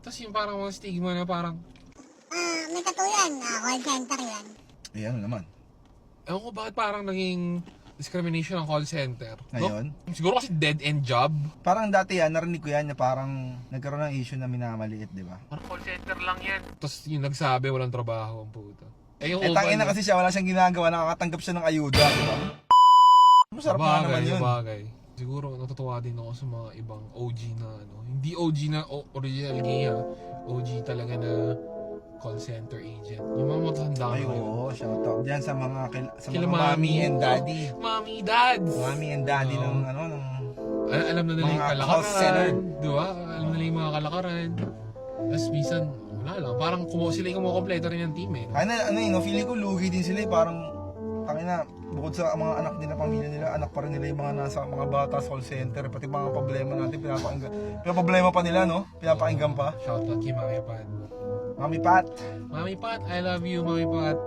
Tapos yung parang mga stigma na parang, May katuyan na call center yan. Eh ano naman? ewan ko bakit parang naging discrimination ng call center. Ngayon? No? Siguro kasi dead-end job. Parang dati yan, narinig ko yan na parang nagkaroon ng issue na minamaliit, di ba? Parang call center lang yan. Tapos yung nagsabi, walang trabaho ang puta. Yung Eh tangin na kasi siya, wala siyang ginagawa, nakakatanggap siya ng ayuda, di ba? Masarap nga naman yun. Bagay. Siguro natutuwa din ako sa mga ibang OG na ano. Hindi OG na original gay ha. OG talaga na call center agent. Yung mga matatanda Ay, ngayon. oo, shout out diyan sa mga Kila mommy and daddy. Mommy, dads! Mommy and daddy Oo. ng ano, ng Alam na nila yung mga call center. kalakaran. Di ba? Alam na nila yung mga kalakaran. Tapos minsan, wala lang. Parang sila yung kumukompleto rin ng team eh. Kaya na, ano yun, no, feeling ko lugi din sila eh, parang tangin na, bukod sa mga anak nila, pamilya nila, anak pa rin nila yung mga nasa mga bata sa call center, pati mga problema natin, pinapakinggan. Pero problema pa nila, no? Pinapakinggan pa. Shoutout kay Mami Pat. Mami Pat. Mami Pat, I love you, Mami Pat.